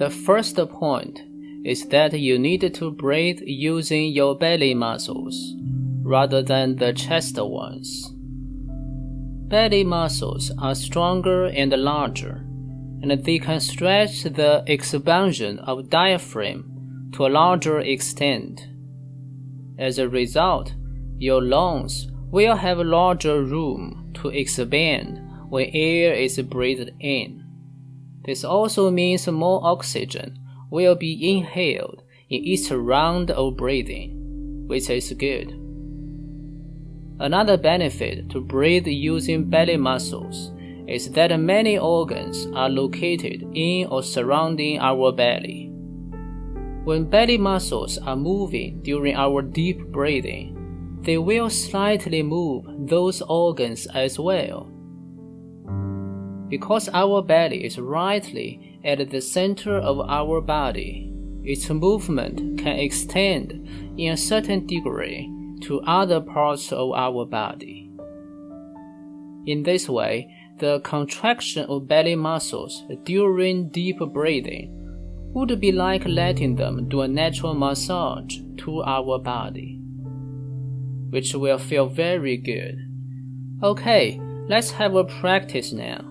The first point is that you need to breathe using your belly muscles rather than the chest ones. Belly muscles are stronger and larger, and they can stretch the expansion of diaphragm to a larger extent. As a result, your lungs will have larger room to expand when air is breathed in. This also means more oxygen will be inhaled in each round of breathing, which is good. Another benefit to breathe using belly muscles is that many organs are located in or surrounding our belly. When belly muscles are moving during our deep breathing, they will slightly move those organs as well. Because our belly is rightly at the center of our body, its movement can extend in a certain degree to other parts of our body. In this way, the contraction of belly muscles during deep breathing would be like letting them do a natural massage to our body, which will feel very good. Okay, let's have a practice now.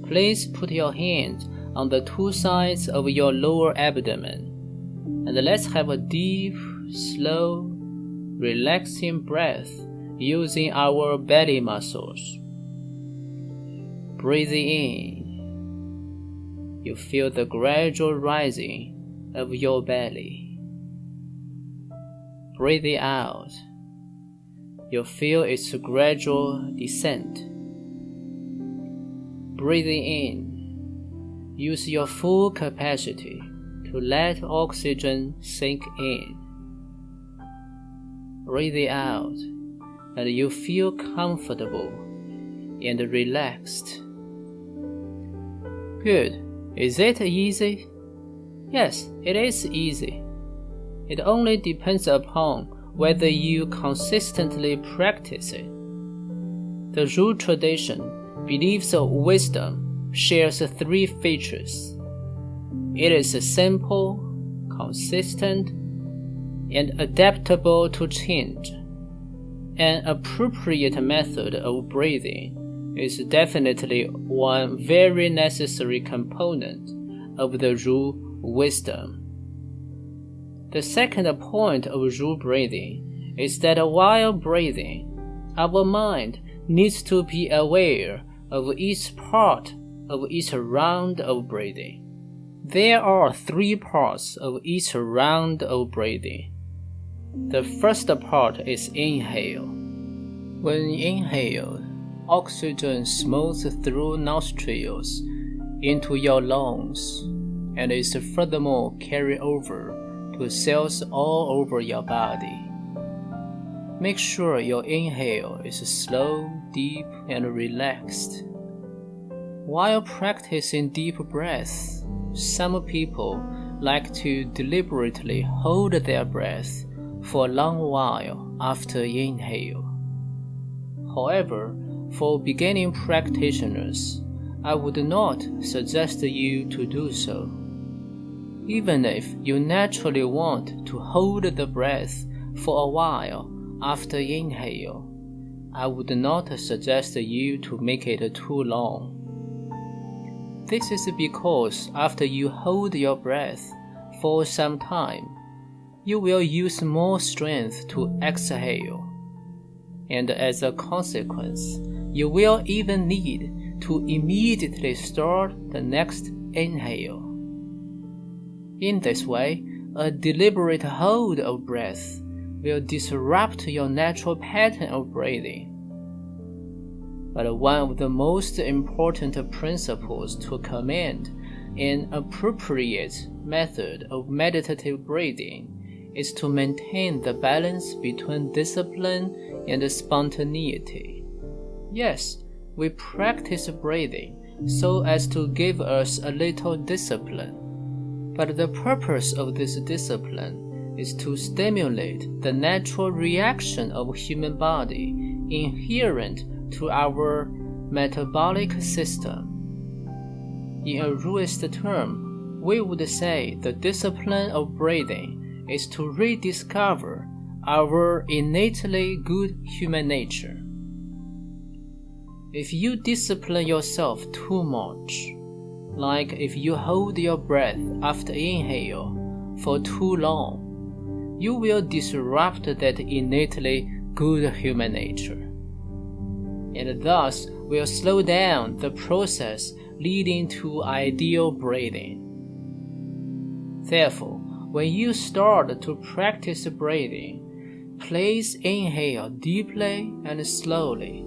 Please put your hands on the two sides of your lower abdomen, and let's have a deep, slow, relaxing breath using our belly muscles. Breathing in, you feel the gradual rising of your belly. Breathing out, you feel its gradual descent. Breathing in, use your full capacity to let oxygen sink in. Breathing out, and you feel comfortable and relaxed. Good. Is it easy? Yes, it is easy. It only depends upon whether you consistently practice it. The Ru tradition, beliefs of wisdom, shares three features. It is simple, consistent, and adaptable to change. An appropriate method of breathing is definitely one very necessary component of the Ru wisdom. The second point of Ru breathing is that while breathing, our mind needs to be aware of each part of each round of breathing. There are three parts of each round of breathing. The first part is inhale. When inhaled, oxygen moves through nostrils into your lungs and is furthermore carried over to cells all over your body. Make sure your inhale is slow, deep, and relaxed. While practicing deep breaths, some people like to deliberately hold their breath for a long while after inhale. However, for beginning practitioners, I would not suggest you to do so. Even if you naturally want to hold the breath for a while after inhale, I would not suggest you to make it too long. This is because after you hold your breath for some time, you will use more strength to exhale, and as a consequence, you will even need to immediately start the next inhale. In this way, a deliberate hold of breath will disrupt your natural pattern of breathing. But one of the most important principles to command an appropriate method of meditative breathing is to maintain the balance between discipline and spontaneity. Yes, we practice breathing so as to give us a little discipline, but the purpose of this discipline is to stimulate the natural reaction of human body inherent to our metabolic system. In a Ruist term, we would say the discipline of breathing is to rediscover our innately good human nature. If you discipline yourself too much, like if you hold your breath after inhale for too long, you will disrupt that innately good human nature, and thus will slow down the process leading to ideal breathing. Therefore, when you start to practice breathing, please inhale deeply and slowly.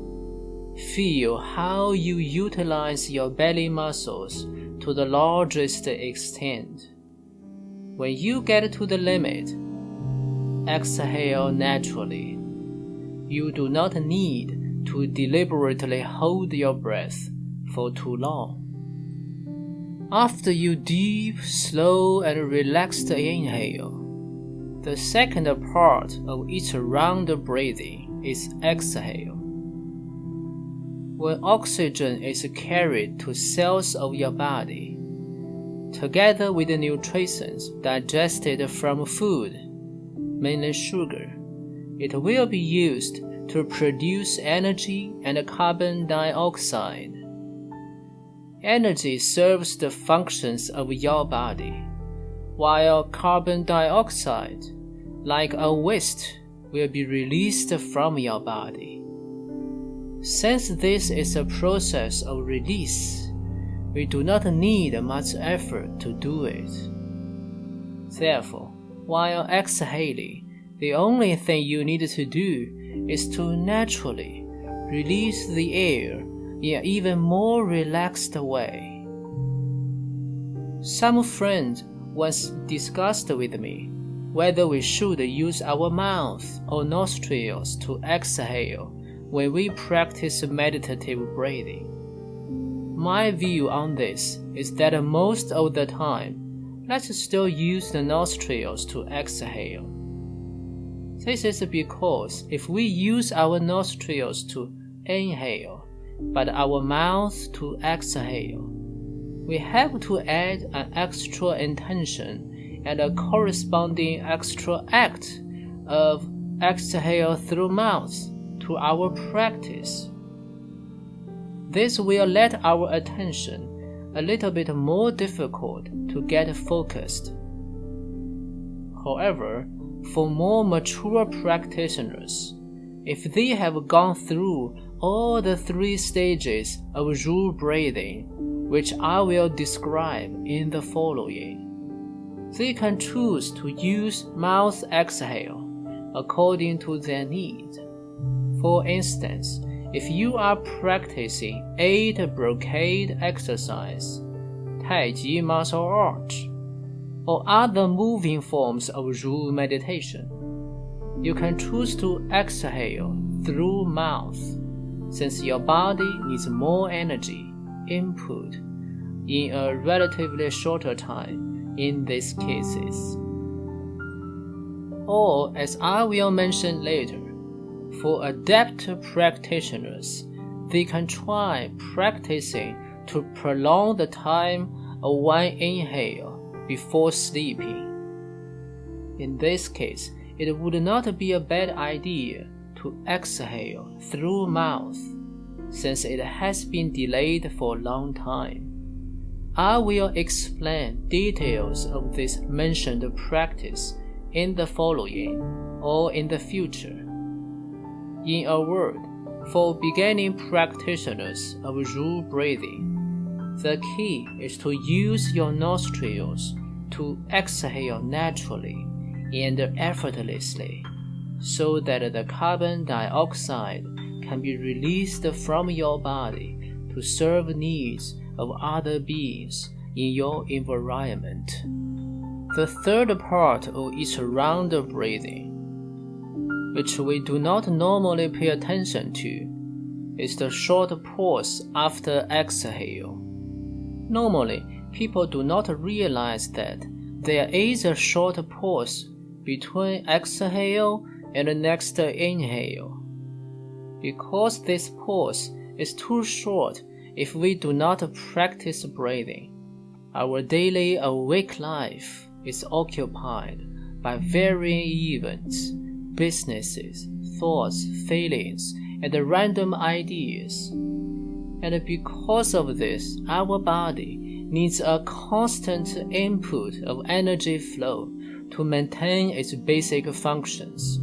Feel how you utilize your belly muscles to the largest extent. When you get to the limit, exhale naturally. You do not need to deliberately hold your breath for too long. After you deep, slow, and relaxed inhale, the second part of each round of breathing is exhale. When oxygen is carried to cells of your body, together with the nutrients digested from food, mainly sugar, it will be used to produce energy and carbon dioxide. Energy serves the functions of your body, while carbon dioxide, like a waste, will be released from your body. Since this is a process of release, we do not need much effort to do it. Therefore, while exhaling, the only thing you need to do is to naturally release the air in an even more relaxed way. Some friend once discussed with me whether we should use our mouth or nostrils to exhale when we practice meditative breathing. My view on this is that most of the time, let's still use the nostrils to exhale. This is because if we use our nostrils to inhale, but our mouth to exhale, we have to add an extra intention and a corresponding extra act of exhale through mouth to our practice. This will let our attention a little bit more difficult to get focused. However, for more mature practitioners, if they have gone through all the 3 stages of rule breathing, which I will describe in the following, they can choose to use mouth exhale according to their need. For instance, if you are practicing 8 brocade exercise, Tai Chi martial arts, or other moving forms of rule meditation, you can choose to exhale through mouth, since your body needs more energy input in a relatively shorter time in these cases. Or, as I will mention later, for adept practitioners, they can try practicing to prolong the time of one inhale before sleeping. In this case, it would not be a bad idea to exhale through mouth, since it has been delayed for a long time. I will explain details of this mentioned practice in the following or in the future. In a word, for beginning practitioners of rule breathing, the key is to use your nostrils to exhale naturally and effortlessly, so that the carbon dioxide can be released from your body to serve needs of other beings in your environment. The third part of each round of breathing, which we do not normally pay attention to, is the short pause after exhale. Normally, people do not realize that there is a short pause between exhale and the next inhale. Because this pause is too short if we do not practice breathing, Our daily awake life is occupied by varying events, businesses, thoughts, feelings, and random ideas. And because of this, our body needs a constant input of energy flow to maintain its basic functions.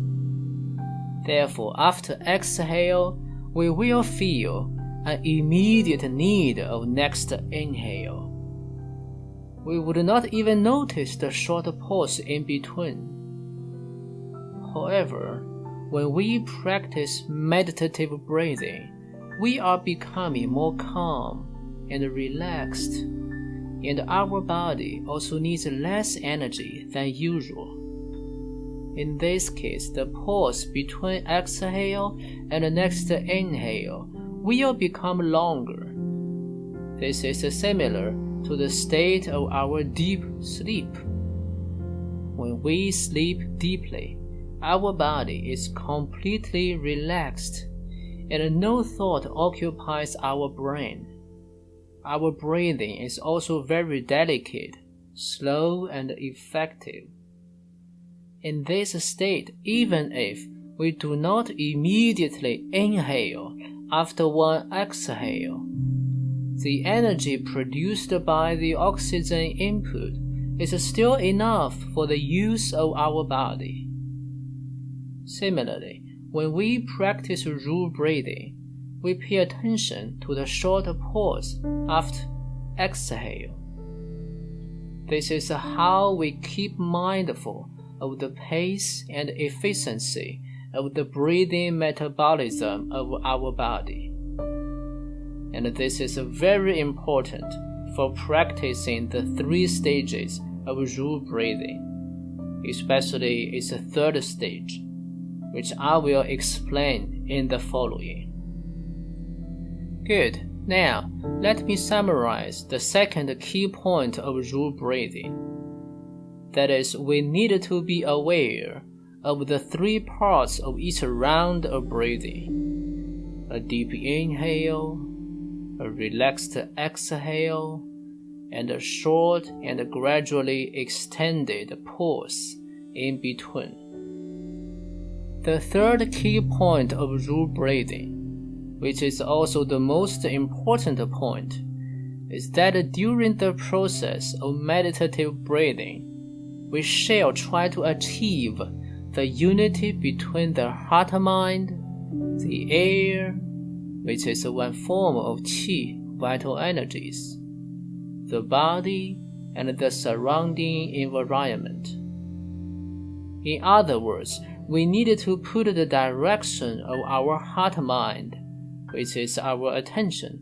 Therefore, after exhale, we will feel an immediate need of next inhale. We would not even notice the short pause in between. However, when we practice meditative breathing, we are becoming more calm and relaxed, and our body also needs less energy than usual. In this case, the pause between exhale and the next inhale will become longer. This is similar to the state of our deep sleep. When we sleep deeply, our body is completely relaxed, and no thought occupies our brain. Our breathing is also very delicate, slow, and effective. In this state, even if we do not immediately inhale after one exhale, the energy produced by the oxygen input is still enough for the use of our body. Similarly, when we practice rule breathing, we pay attention to the short pause after exhale. This is how we keep mindful of the pace and efficiency of the breathing metabolism of our body. And this is very important for practicing the 3 stages of rule breathing, especially its third stage, which I will explain in the following. Good. Now, let me summarize the second key point of rule breathing. That is, we need to be aware of the 3 parts of each round of breathing: a deep inhale, a relaxed exhale, and a short and gradually extended pause in between. The third key point of rule breathing, which is also the most important point, is that during the process of meditative breathing, we shall try to achieve the unity between the heart-mind, the air, which is one form of qi, vital energies, the body, and the surrounding environment. In other words, we need to put the direction of our heart-mind, which is our attention,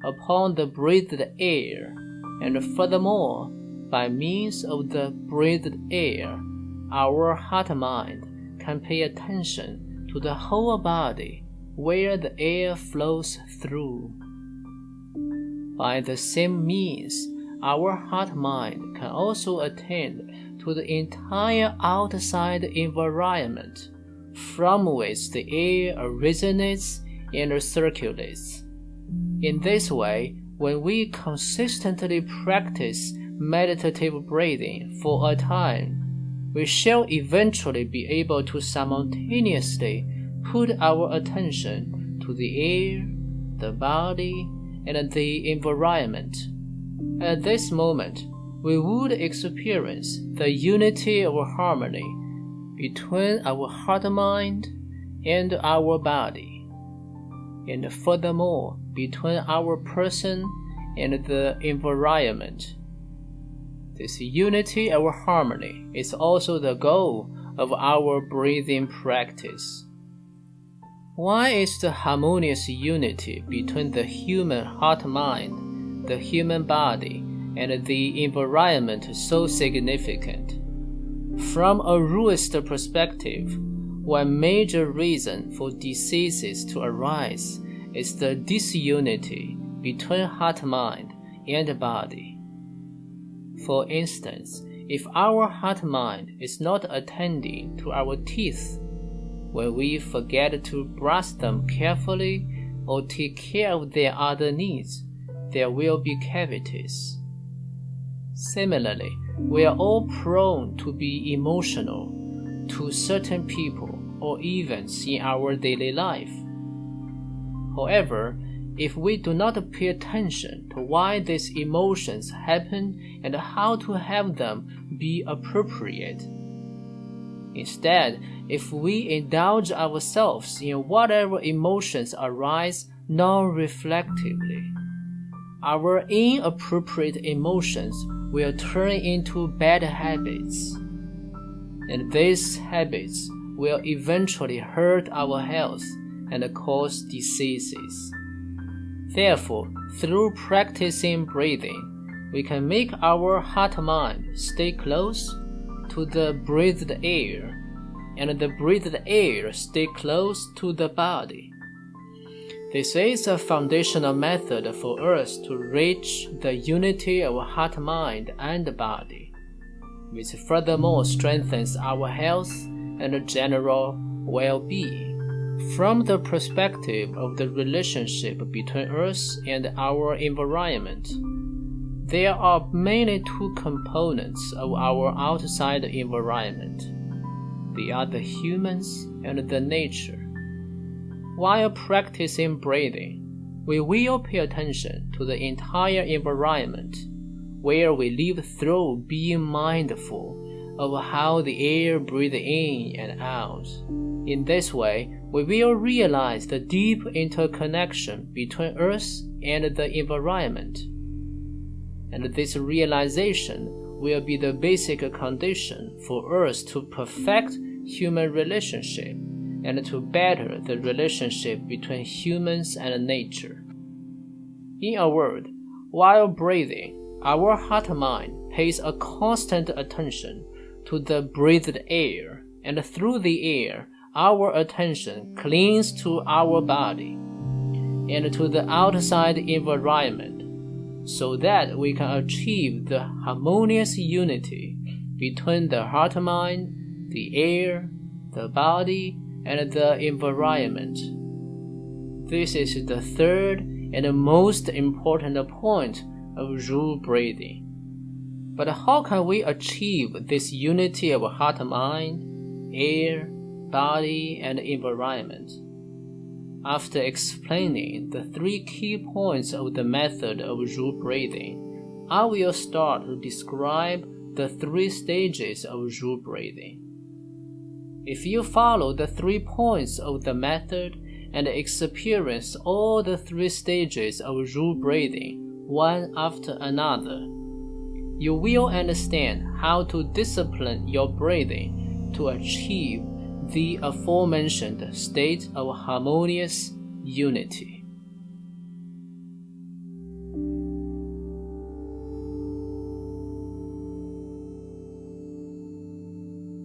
upon the breathed air, and furthermore, by means of the breathed air, our heart-mind can pay attention to the whole body where the air flows through. By the same means, our heart-mind can also attend to the entire outside environment from which the air originates and circulates. In this way, when we consistently practice meditative breathing for a time, we shall eventually be able to simultaneously put our attention to the air, the body, and the environment. At this moment, we would experience the unity of harmony between our heart-mind and our body, and furthermore between our person and the environment. This unity of harmony is also the goal of our breathing practice. Why is the harmonious unity between the human heart-mind, the human body, and the environment so significant? From a ruist perspective, one major reason for diseases to arise is the disunity between heart-mind and body. For instance, if our heart-mind is not attending to our teeth, when we forget to brush them carefully or take care of their other needs, there will be cavities. Similarly, we are all prone to be emotional to certain people or events in our daily life. However, if we do not pay attention to why these emotions happen and how to have them be appropriate, instead, if we indulge ourselves in whatever emotions arise non-reflectively, our inappropriate emotions will turn into bad habits, and these habits will eventually hurt our health and cause diseases. Therefore, through practicing breathing, we can make our heart-mind stay close to the breathed air, and the breathed air stay close to the body. This is a foundational method for us to reach the unity of heart, mind, and body, which furthermore strengthens our health and general well-being. From the perspective of the relationship between us and our environment, there are mainly two components of our outside environment. They are the humans and the nature. While practicing breathing, we will pay attention to the entire environment where we live through being mindful of how the air breathes in and out. In this way, we will realize the deep interconnection between us and the environment. And this realization will be the basic condition for us to perfect human relationship and to better the relationship between humans and nature. In a word, while breathing, our heart-mind pays a constant attention to the breathed air, and through the air, our attention clings to our body and to the outside environment, so that we can achieve the harmonious unity between the heart-mind, the air, the body, and the environment. This is the third and most important point of Ru breathing. But how can we achieve this unity of heart-mind, air, body, and environment? After explaining the three key points of the method of Ru breathing, I will start to describe the three stages of Ru breathing. If you follow the 3 points of the method and experience all the 3 stages of Ru breathing one after another, you will understand how to discipline your breathing to achieve the aforementioned state of harmonious unity.